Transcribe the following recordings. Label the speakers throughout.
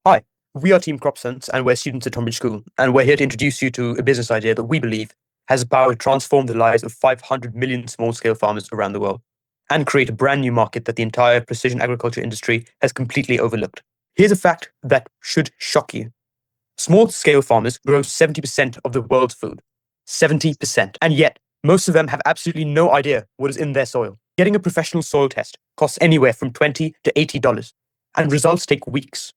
Speaker 1: Hi, we are Team CropSense and we're students at Tonbridge School, and we're here to introduce you to a business idea that we believe has the power to transform the lives of 500 million small-scale farmers around the world and create a brand new market that the entire precision agriculture industry has completely overlooked. Here's a fact that should shock you. Small-scale farmers grow 70% of the world's food. 70%. And yet, most of them have absolutely no idea what is in their soil. Getting a professional soil test costs anywhere from $20 to $80, and results take weeks.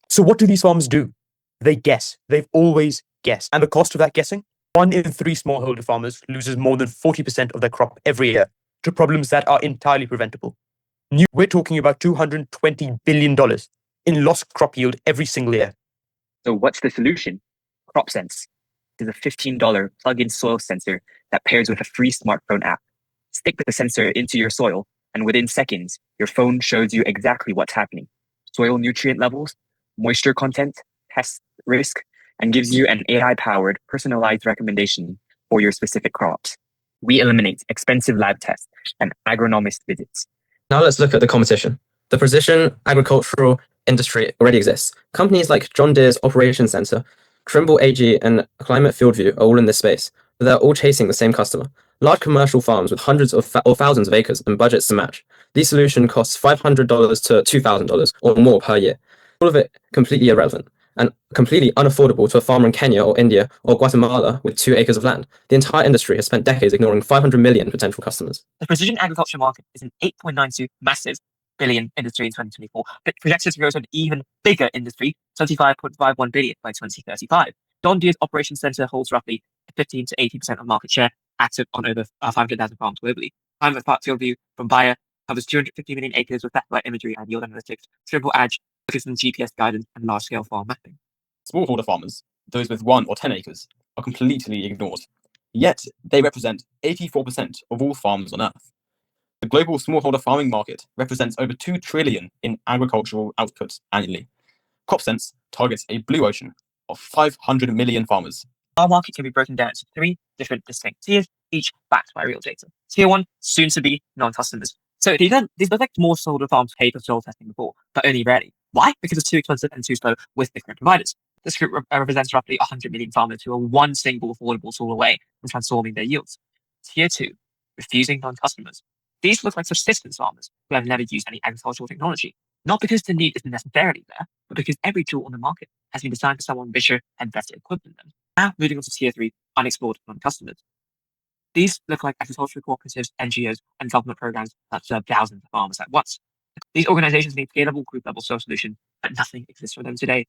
Speaker 1: So what do these farmers do? They guess. They've always guessed. And the cost of that guessing? 1 in 3 smallholder farmers loses more than 40% of their crop every year to problems that are entirely preventable. We're talking about $220 billion in lost crop yield every single year.
Speaker 2: So what's the solution? CropSense is a $15 plug-in soil sensor that pairs with a free smartphone app. Stick the sensor into your soil, and within seconds, your phone shows you exactly what's happening. Soil nutrient levels, moisture content, pest risk, and gives you an AI-powered personalized recommendation for your specific crops. We eliminate expensive lab tests and agronomist visits.
Speaker 3: Now let's look at the competition. The precision agricultural industry already exists. Companies like John Deere's Operations Center, Trimble AG, and Climate FieldView are all in this space, but they're all chasing the same customer. Large commercial farms with hundreds or thousands of acres and budgets to match. These solutions cost $500 to $2,000 or more per year. All of it completely irrelevant and completely unaffordable to a farmer in Kenya or India or Guatemala with 2 acres of land. The entire industry has spent decades ignoring 500 million potential customers.
Speaker 4: The precision agriculture market is an 8.92 massive billion industry in 2024, but projected to grow to an even bigger industry, 25.51 billion by 2035. John Deere's Operations Center holds roughly 15 to 80% of market share, active on over 500,000 farms globally. Climate FieldView from Bayer covers 250 million acres with satellite imagery and yield analytics. Trimble AG focuses on GPS guidance and large-scale farm mapping.
Speaker 5: Smallholder farmers, those with 1 or 10 acres, are completely ignored. Yet, they represent 84% of all farms on Earth. The global smallholder farming market represents over $2 trillion in agricultural output annually. CropSense targets a blue ocean of 500 million farmers.
Speaker 4: Our market can be broken down into 3 different distinct tiers, each backed by real data. Tier 1, soon to be non-customers. So these look like more smallholder farms paid for soil testing before, but only rarely. Why? Because it's too expensive and too slow with different providers. This group represents roughly 100 million farmers who are one single affordable tool away from transforming their yields. Tier 2, refusing non-customers. These look like subsistence farmers who have never used any agricultural technology, not because the need isn't necessarily there, but because every tool on the market has been designed for someone richer and better equipped than them. Now, moving on to Tier 3, unexplored non-customers. These look like agricultural cooperatives, NGOs, and government programs that serve thousands of farmers at once. These organizations need scalable group-level soil solutions, but nothing exists for them today.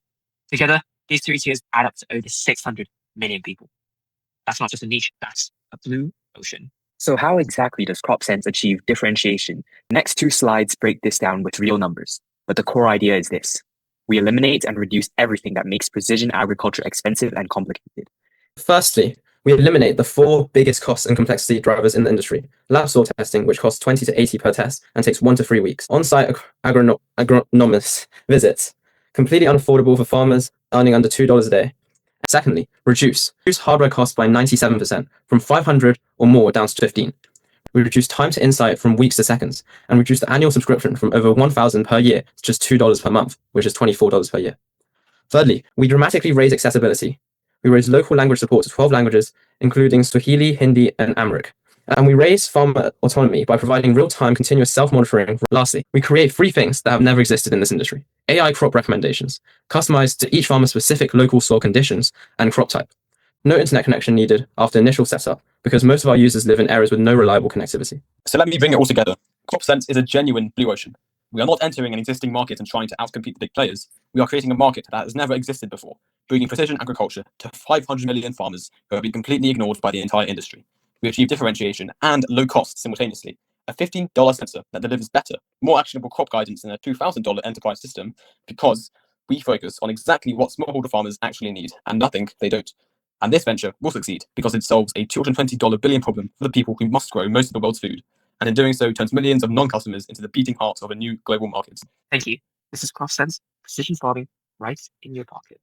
Speaker 4: Together, these 3 tiers add up to over 600 million people. That's not just a niche, that's a blue ocean.
Speaker 2: So how exactly does CropSense achieve differentiation? The next 2 slides break this down with real numbers, but the core idea is this. We eliminate and reduce everything that makes precision agriculture expensive and complicated.
Speaker 3: Firstly, we eliminate the 4 biggest costs and complexity drivers in the industry. Lab soil testing, which costs 20 to 80 per test and takes 1 to 3 weeks. On-site agronomist visits, completely unaffordable for farmers earning under $2 a day. Secondly, reduce hardware costs by 97%, from 500 or more down to 15. We reduce time to insight from weeks to seconds, and reduce the annual subscription from over $1,000 per year to just $2 per month, which is $24 per year. Thirdly, we dramatically raise accessibility. We raise local language support to 12 languages, including Swahili, Hindi, and Amharic. And we raise farmer autonomy by providing real-time continuous self-monitoring. Lastly, we create 3 things that have never existed in this industry. AI crop recommendations, customized to each farmer's specific local soil conditions and crop type. No internet connection needed after initial setup, because most of our users live in areas with no reliable connectivity.
Speaker 5: So let me bring it all together. CropSense is a genuine blue ocean. We are not entering an existing market and trying to outcompete the big players. We are creating a market that has never existed before, bringing precision agriculture to 500 million farmers who have been completely ignored by the entire industry. We achieve differentiation and low cost simultaneously. A $15 sensor that delivers better, more actionable crop guidance than a $2,000 enterprise system, because we focus on exactly what smallholder farmers actually need and nothing they don't. And this venture will succeed because it solves a $220 billion problem for the people who must grow most of the world's food, and in doing so turns millions of non-customers into the beating heart of a new global market.
Speaker 4: Thank you. This is CropSense, precision farming right in your pocket.